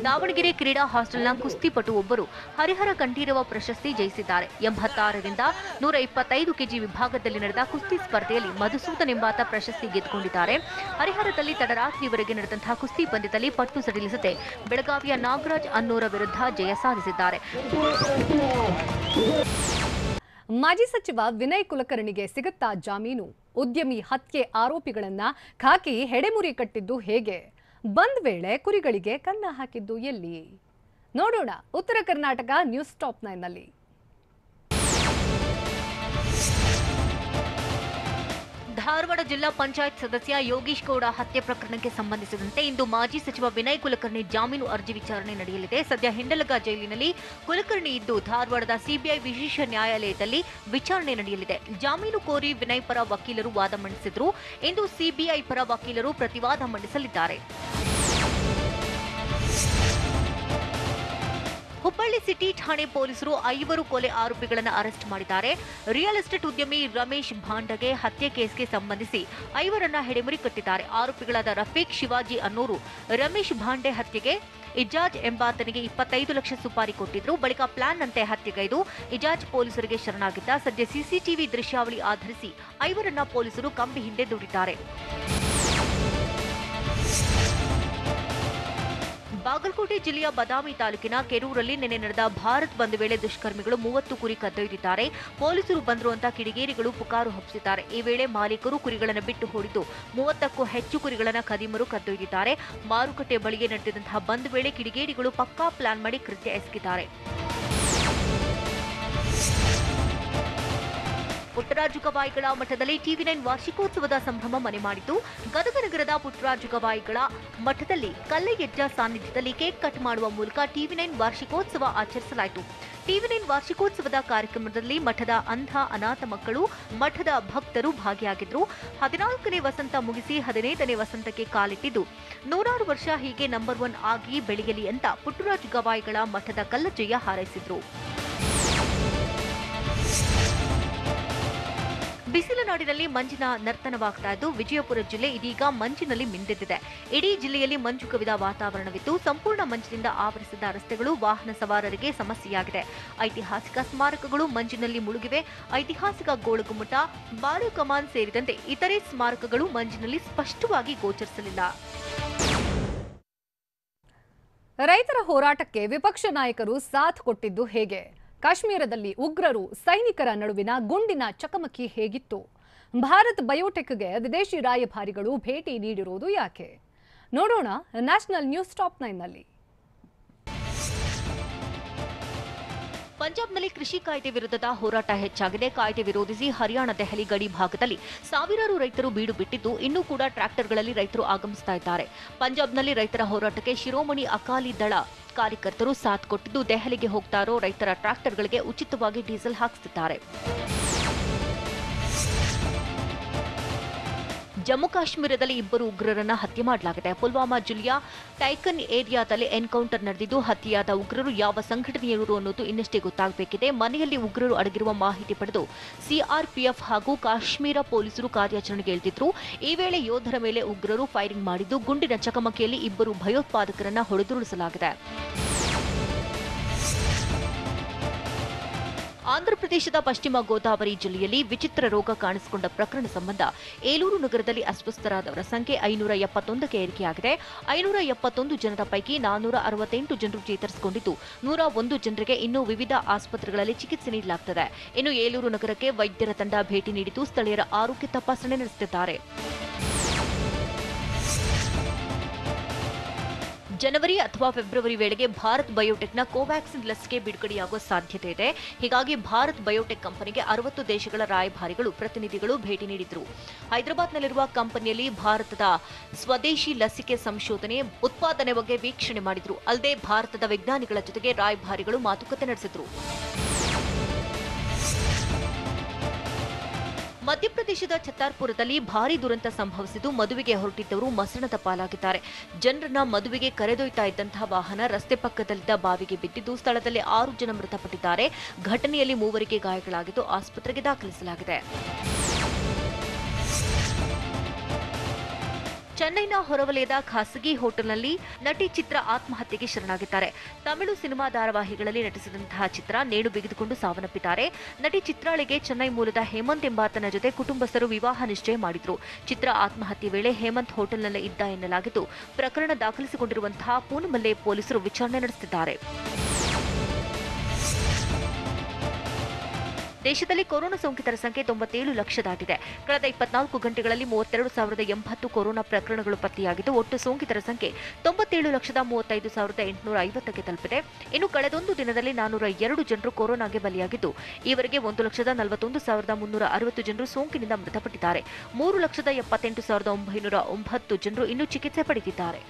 ದಾವಣಗೆರೆ ಕ್ರೀಡಾ ಹಾಸ್ಟೆಲ್ನ ಕುಸ್ತಿಪಟು ಒಬ್ಬರು ಹರಿಹರ ಕಂಠೀರವ ಪ್ರಶಸ್ತಿ ಜಯಿಸಿದ್ದಾರೆ. 86ರಿಂದ 125 ಕೆಜಿ ವಿಭಾಗದಲ್ಲಿ ನಡೆದ ಕುಸ್ತಿ ಸ್ಪರ್ಧೆಯಲ್ಲಿ ಮಧುಸೂದನ್ ಎಂಬಾತ ಪ್ರಶಸ್ತಿ ಗೆದ್ದುಕೊಂಡಿದ್ದಾರೆ. ಹರಿಹರದಲ್ಲಿ ತಡರಾತ್ರಿವರೆಗೆ ನಡೆದಂತಹ ಕುಸ್ತಿ ಪಂದ್ಯದಲ್ಲಿ ಪಟ್ಟು ಸಡಿಲಿಸದೆ ಬೆಳಗಾವಿಯ ನಾಗರಾಜ್ ಅನ್ನೋರ ವಿರುದ್ಧ ಜಯ ಸಾಧಿಸಿದ್ದಾರೆ. ಮಾಜಿ ಸಚಿವ ವಿನಯ್ ಕುಲಕರ್ಣಿಗೆ ಸಿಗುತ್ತಾ ಜಾಮೀನು? ಉದ್ಯಮಿ ಹತ್ಯೆ ಆರೋಪಿಗಳನ್ನ ಖಾಕಿ ಹೆಡೆಮುರಿ ಕಟ್ಟಿದ್ದು ಹೇಗೆ? ಬಂದ್ ವೇಳೆ ಕುರಿಗಳಿಗೆ ಕನ್ನ ಹಾಕಿದ್ದು ಎಲ್ಲಿ? ನೋಡೋಣ ಉತ್ತರ ಕರ್ನಾಟಕ ನ್ಯೂಸ್ ಟಾಪ್ 9 ನಲ್ಲಿ. ಧಾರವಾಡ ಜಿಲ್ಲಾ ಪಂಚಾಯತ್ ಸದಸ್ಯ ಯೋಗೀಶ್ ಗೌಡ ಹತ್ಯೆ ಪ್ರಕರಣಕ್ಕೆ ಸಂಬಂಧಿಸಿದಂತೆ ಇಂದು ಮಾಜಿ ಸಚಿವ ವಿನಯ್ ಕುಲಕರ್ಣಿ ಜಾಮೀನು ಅರ್ಜಿ ವಿಚಾರಣೆ ನಡೆಯಲಿದೆ. ಸದ್ಯ ಹಿಂಡಲಗ ಜೈಲಿನಲ್ಲಿ ಕುಲಕರ್ಣಿ ಇದ್ದು ಧಾರವಾಡದ ಸಿಬಿಐ ವಿಶೇಷ ನ್ಯಾಯಾಲಯದಲ್ಲಿ ವಿಚಾರಣೆ ನಡೆಯಲಿದೆ. ಜಾಮೀನು ಕೋರಿ ವಿನಯ್ ಪರ ವಕೀಲರು ವಾದ ಮಂಡಿಸಿದ್ರು. ಇಂದು ಸಿಬಿಐ ಪರ ವಕೀಲರು ಪ್ರತಿವಾದ ಮಂಡಿಸಲಿದ್ದಾರೆ. ಹುಬ್ಬಳ್ಳಿ ಸಿಟಿ ಠಾಣೆ ಪೊಲೀಸರು 5 ಕೊಲೆ ಆರೋಪಿಗಳನ್ನು ಅರೆಸ್ಟ್ ಮಾಡಿದ್ದಾರೆ. ರಿಯಲ್ ಎಸ್ಟೇಟ್ ಉದ್ಯಮಿ ರಮೇಶ್ ಭಾಂಡಗೆ ಹತ್ಯೆ ಕೇಸ್ಗೆ ಸಂಬಂಧಿಸಿ 5ರನ್ನ ಹೆಡೆಮುರಿ ಕಟ್ಟಿದ್ದಾರೆ. ಆರೋಪಿಗಳಾದ ರಫೀಕ್ ಶಿವಾಜಿ ಅನ್ನೋರು ರಮೇಶ್ ಭಾಂಡೆ ಹತ್ಯೆಗೆ ಇಜಾಜ್ ಎಂಬಾತನಿಗೆ 25 ಲಕ್ಷ ಸುಪಾರಿ ಕೊಟ್ಟಿದ್ರು. ಬಳಿಕ ಪ್ಲಾನ್ ನಂತೆ ಹತ್ಯೆಗೈದು ಇಜಾಜ್ ಪೊಲೀಸರಿಗೆ ಶರಣಾಗಿದ್ದ. ಸದ್ಯ ಸಿಸಿಟಿವಿ ದೃಶ್ಯಾವಳಿ ಆಧರಿಸಿ 5ರನ್ನ ಪೊಲೀಸರು ಕಂಬಿ ಹಿಂದೆ ದೂಡಿದ್ದಾರೆ. ಬಾಗಲಕೋಟೆ ಜಿಲ್ಲೆಯ ಬದಾಮಿ ತಾಲೂಕಿನ ಕೆರೂರಲ್ಲಿ ನಿನ್ನೆ ನಡೆದ ಭಾರತ್ ಬಂದ್ ವೇಳೆ ದುಷ್ಕರ್ಮಿಗಳು 30 ಕುರಿ ಕದ್ದೊಯ್ದಿದ್ದಾರೆ. ಪೊಲೀಸರು ಬಂದ್ರು ಅಂತ ಕಿಡಿಗೇರಿಗಳು ಪುಕಾರು ಹಬ್ಬಿಸಿದ್ದಾರೆ. ಈ ವೇಳೆ ಮಾಲೀಕರು ಕುರಿಗಳನ್ನು ಬಿಟ್ಟು ಹೋಡಿದ್ದು 30ಕ್ಕೂ ಹೆಚ್ಚು ಕುರಿಗಳನ್ನು ಖದೀಮರು ಕದ್ದೊಯ್ದಿದ್ದಾರೆ. ಮಾರುಕಟ್ಟೆ ಬಳಿಗೆ ನಡೆದಿದ್ದಂತಹ ಬಂದ್ ವೇಳೆ ಕಿಡಿಗೇರಿಗಳು ಪಕ್ಕಾ ಪ್ಲಾನ್ ಮಾಡಿ ಕೃತ್ಯ ಎಸಗಿದ್ದಾರೆ. ಪುಟ್ಟರಾಜು ಗವಾಯಿಗಳ ಮಠದಲ್ಲಿ ಟಿವಿ9 ವಾರ್ಷಿಕೋತ್ಸವದ ಸಂಭ್ರಮ ಮನೆ ಮಾಡಿತು. ಗದಗ ನಗರದ ಪುಟ್ಟರಾಜು ಗವಾಯಿಗಳ ಮಠದಲ್ಲಿ ಕಲ್ಲಯ್ಯಜ್ಜ ಸಾನ್ನಿಧ್ಯದಲ್ಲಿ ಕೇಕ್ ಕಟ್ ಮಾಡುವ ಮೂಲಕ ಟಿವಿ9 ವಾರ್ಷಿಕೋತ್ಸವ ಆಚರಿಸಲಾಯಿತು. ಟಿವಿ9 ವಾರ್ಷಿಕೋತ್ಸವದ ಕಾರ್ಯಕ್ರಮದಲ್ಲಿ ಮಠದ ಅಂಧ ಅನಾಥ ಮಕ್ಕಳು, ಮಠದ ಭಕ್ತರು ಭಾಗಿಯಾಗಿದ್ದರು. 14ನೇ ವಸಂತ ಮುಗಿಸಿ 15ನೇ ವಸಂತಕ್ಕೆ ಕಾಲಿಟ್ಟಿದ್ದು 100 ವರ್ಷ ಹೀಗೆ ನಂಬರ್ 1 ಆಗಿ ಬೆಳೆಯಲಿ ಅಂತ ಪುಟ್ಟರಾಜು ಗವಾಯಿಗಳ ಮಠದ ಕಲ್ಲಜ್ಜಯ್ಯ ಹಾರೈಸಿದ್ರು. ಬಿಸಿಲ ನಾಡಿನಲ್ಲಿ ಮಂಜಿನ ನರ್ತನವಾಗ್ತಾ ಇದ್ದು ವಿಜಯಪುರ ಜಿಲ್ಲೆ ಇದೀಗ ಮಂಜಿನಲ್ಲಿ ಮಿಂದೆದ್ದಿದೆ. ಇಡೀ ಜಿಲ್ಲೆಯಲ್ಲಿ ಮಂಜು ಕವಿದ ವಾತಾವರಣವಿದ್ದು ಸಂಪೂರ್ಣ ಮಂಜಿನಿಂದ ಆವರಿಸಿದ ರಸ್ತೆಗಳು ವಾಹನ ಸವಾರರಿಗೆ ಸಮಸ್ಯೆಯಾಗಿದೆ. ಐತಿಹಾಸಿಕ ಸ್ಮಾರಕಗಳು ಮಂಜಿನಲ್ಲಿ ಮುಳುಗಿವೆ. ಐತಿಹಾಸಿಕ ಗೋಳಗುಮ್ಮಟ, ಬಾರು ಕಮಾನ್ ಸೇರಿದಂತೆ ಇತರೆ ಸ್ಮಾರಕಗಳು ಮಂಜಿನಲ್ಲಿ ಸ್ಪಷ್ಟವಾಗಿ ಗೋಚರಿಸಲಿಲ್ಲ. ರೈತರ ಹೋರಾಟಕ್ಕೆ ವಿಪಕ್ಷ ನಾಯಕರು ಸಾಥ್ ಕೊಟ್ಟಿದ್ದು ಹೇಗೆ? ಕಾಶ್ಮೀರದಲ್ಲಿ ಉಗ್ರರು ಸೈನಿಕರ ನಡುವಿನ ಗುಂಡಿನ ಚಕಮಕಿ ಹೇಗಿತ್ತು? ಭಾರತ್ ಬಯೋಟೆಕ್ಗೆ ವಿದೇಶಿ ರಾಯಭಾರಿಗಳು ಭೇಟಿ ನೀಡಿರುವುದು ಯಾಕೆ? ನೋಡೋಣ ನ್ಯಾಷನಲ್ ನ್ಯೂಸ್ ಟಾಪ್ 9 ನಲ್ಲಿ. ಪಂಜಾಬ್ನಲ್ಲಿ ಕೃಷಿ ಕಾಯ್ದೆ ವಿರುದ್ಧದ ಹೋರಾಟ ಹೆಚ್ಚಾಗಿದೆ. ಕಾಯ್ದೆ ವಿರೋಧಿಸಿ ಹರಿಯಾಣ ದೆಹಲಿ ಗಡಿ ಭಾಗದಲ್ಲಿ ಸಾವಿರಾರು ರೈತರು ಬೀಡು ಬಿಟ್ಟಿದ್ದು ಇನ್ನೂ ಕೂಡ ಟ್ರ್ಯಾಕ್ಟರ್ಗಳಲ್ಲಿ ರೈತರು ಆಗಮಿಸ್ತಾ ಇದ್ದಾರೆ. ಪಂಜಾಬ್ನಲ್ಲಿ ರೈತರ ಹೋರಾಟಕ್ಕೆ ಶಿರೋಮಣಿ ಅಕಾಲಿ ದಳ ಕಾರ್ಯಕರ್ತರು ಸಾಥ್ ಕೊಟ್ಟಿದ್ದು ದೆಹಲಿಗೆ ಹೋಗ್ತಾ ಇರೋ ರೈತರ ಟ್ರ್ಯಾಕ್ಟರ್ಗಳಿಗೆ ಉಚಿತವಾಗಿ ಡೀಸೆಲ್ ಹಾಕಿಸುತ್ತಿದ್ದಾರೆ. ಜಮ್ಮು ಕಾಶ್ಮೀರದಲ್ಲಿ 2 ಉಗ್ರರನ್ನ ಹತ್ಯೆ ಮಾಡಲಾಗಿದೆ. ಪುಲ್ವಾಮಾ ಜಿಲ್ಲೆಯ ಟೈಕನ್ ಏರಿಯಾದಲ್ಲಿ ಎನ್ಕೌಂಟರ್ ನಡೆದಿದ್ದು ಹತ್ಯೆಯಾದ ಉಗ್ರರು ಯಾವ ಸಂಘಟನೆಯವರು ಅನ್ನೋದು ಇನ್ನಷ್ಟೇ ಗೊತ್ತಾಗಬೇಕಿದೆ. ಮನೆಯಲ್ಲಿ ಉಗ್ರರು ಅಡಗಿರುವ ಮಾಹಿತಿ ಪಡೆದು ಸಿಆರ್ಪಿಎಫ್ ಹಾಗೂ ಕಾಶ್ಮೀರ ಪೊಲೀಸರು ಕಾರ್ಯಾಚರಣೆಗೆ ಇಳಿದಿದ್ರು. ಈ ವೇಳೆ ಯೋಧರ ಮೇಲೆ ಉಗ್ರರು ಫೈರಿಂಗ್ ಮಾಡಿದ್ದು ಗುಂಡಿನ ಚಕಮಕಿಯಲ್ಲಿ 2 ಭಯೋತ್ಪಾದಕರನ್ನ ಹೊಡೆದುರುಳಿಸಲಾಗಿದೆ. ಆಂಧ್ರಪ್ರದೇಶದ ಪಶ್ಚಿಮ ಗೋದಾವರಿ ಜಿಲ್ಲೆಯಲ್ಲಿ ವಿಚಿತ್ರ ರೋಗ ಕಾಣಿಸಿಕೊಂಡ ಪ್ರಕರಣ ಸಂಬಂಧ ಏಲೂರು ನಗರದಲ್ಲಿ ಅಸ್ವಸ್ಥರಾದವರ ಸಂಖ್ಯೆ 571ಕ್ಕೆ ಏರಿಕೆಯಾಗಿದೆ. 571 ಜನರ ಪೈಕಿ 468 ಜನರು ಚೇತರಿಸಿಕೊಂಡಿದ್ದು 101 ಜನರಿಗೆ ಇನ್ನೂ ವಿವಿಧ ಆಸ್ಪತ್ರೆಗಳಲ್ಲಿ ಚಿಕಿತ್ಸೆ ನೀಡಲಾಗುತ್ತದೆ. ಇನ್ನು ಏಲೂರು ನಗರಕ್ಕೆ ವೈದ್ಯರ ತಂಡ ಭೇಟಿ ನೀಡಿದ್ದು ಸ್ಥಳೀಯರ ಆರೋಗ್ಯ ತಪಾಸಣೆ ನಡೆಸುತ್ತಿದ್ದಾರೆ. ಜನವರಿ ಅಥವಾ ಫೆಬ್ರವರಿ ವೇಳೆಗೆ ಭಾರತ್ ಬಯೋಟೆಕ್ನ ಕೋವ್ಯಾಕ್ಸಿನ್ ಲಸಿಕೆ ಬಿಡುಗಡೆಯಾಗುವ ಸಾಧ್ಯತೆ ಇದೆ. ಹೀಗಾಗಿ ಭಾರತ್ ಬಯೋಟೆಕ್ ಕಂಪನಿಗೆ 60 ದೇಶಗಳ ರಾಯಭಾರಿಗಳು, ಪ್ರತಿನಿಧಿಗಳು ಭೇಟಿ ನೀಡಿದ್ರು. ಹೈದರಾಬಾದ್ನಲ್ಲಿರುವ ಕಂಪನಿಯಲ್ಲಿ ಭಾರತದ ಸ್ವದೇಶಿ ಲಸಿಕೆ ಸಂಶೋಧನೆ, ಉತ್ಪಾದನೆ ಬಗ್ಗೆ ವೀಕ್ಷಣೆ ಮಾಡಿದ್ರು. ಅಲ್ಲದೆ ಭಾರತದ ವಿಜ್ಞಾನಿಗಳ ಜೊತೆಗೆ ರಾಯಭಾರಿಗಳು ಮಾತುಕತೆ ನಡೆಸಿದ್ರು. ಮಧ್ಯಪ್ರದೇಶದ ಛತ್ತಾರ್ಪುರದಲ್ಲಿ ಭಾರೀ ದುರಂತ ಸಂಭವಿಸಿದ್ದು ಮದುವೆಗೆ ಹೊರಟಿದ್ದವರು ಮಸಣದ ಪಾಲಾಗಿದ್ದಾರೆ. ಜನರನ್ನ ಮದುವೆಗೆ ಕರೆದೊಯ್ತಾ ಇದ್ದಂತಹ ವಾಹನ ರಸ್ತೆ ಪಕ್ಕದಲ್ಲಿದ್ದ ಬಾವಿಗೆ ಬಿದ್ದಿದ್ದು ಸ್ಥಳದಲ್ಲಿ 6 ಜನ ಮೃತಪಟ್ಟಿದ್ದಾರೆ. ಘಟನೆಯಲ್ಲಿ 3 ಗಾಯಗಳಾಗಿದ್ದು ಆಸ್ಪತ್ರೆಗೆ ದಾಖಲಿಸಲಾಗಿದೆ. ಚೆನ್ನೈನ ಹೊರವಲಯದ ಖಾಸಗಿ ಹೋಟೆಲ್ನಲ್ಲಿ ನಟಿ ಚಿತ್ರ ಆತ್ಮಹತ್ಯೆಗೆ ಶರಣಾಗಿದ್ದಾರೆ. ತಮಿಳು ಸಿನಿಮಾ ಧಾರಾವಾಹಿಗಳಲ್ಲಿ ನಟಿಸಿದಂತಹ ಚಿತ್ರ ನೇಣು ಬಿಗಿದುಕೊಂಡು ಸಾವನ್ನಪ್ಪಿದ್ದಾರೆ. ನಟಿ ಚಿತ್ರಾಳಿಗೆ ಚೆನ್ನೈ ಮೂಲದ ಹೇಮಂತ್ ಎಂಬಾತನ ಜೊತೆ ಕುಟುಂಬಸ್ಥರು ವಿವಾಹ ನಿಶ್ಚಯ ಮಾಡಿದ್ರು. ಚಿತ್ರ ಆತ್ಮಹತ್ಯೆ ವೇಳೆ ಹೇಮಂತ್ ಹೋಟೆಲ್ನಲ್ಲಿ ಇದ್ದ ಎನ್ನಲಾಗಿದ್ದು, ಪ್ರಕರಣ ದಾಖಲಿಸಿಕೊಂಡಿರುವಂತಹ ಪೂನಮಲ್ಲೆ ಪೊಲೀಸರು ವಿಚಾರಣೆ ನಡೆಸುತ್ತಿದ್ದಾರೆ. ದೇಶದಲ್ಲಿ ಕೊರೋನಾ ಸೋಂಕಿತರ ಸಂಖ್ಯೆ 97 ಲಕ್ಷ ದಾಟಿದೆ. ಕಳೆದ 24 ಗಂಟೆಗಳಲ್ಲಿ 32,080 ಕೊರೋನಾ ಪ್ರಕರಣಗಳು ಪತ್ತೆಯಾಗಿದ್ದು, ಒಟ್ಟು ಸೋಂಕಿತರ ಸಂಖ್ಯೆ 97,35,850ಕ್ಕೆ ತಲುಪಿದೆ. ಇನ್ನು ಕಳೆದೊಂದು ದಿನದಲ್ಲಿ 402 ಜನರು ಕೊರೋನಾಗೆ ಬಲಿಯಾಗಿದ್ದು, ಈವರೆಗೆ 1,41,360 ಜನರು ಸೋಂಕಿನಿಂದ ಮೃತಪಟ್ಟಿದ್ದಾರೆ. 3,78,909 ಜನರು ಇನ್ನೂ ಚಿಕಿತ್ಸೆ ಪಡೆದಿದ್ದಾರೆ.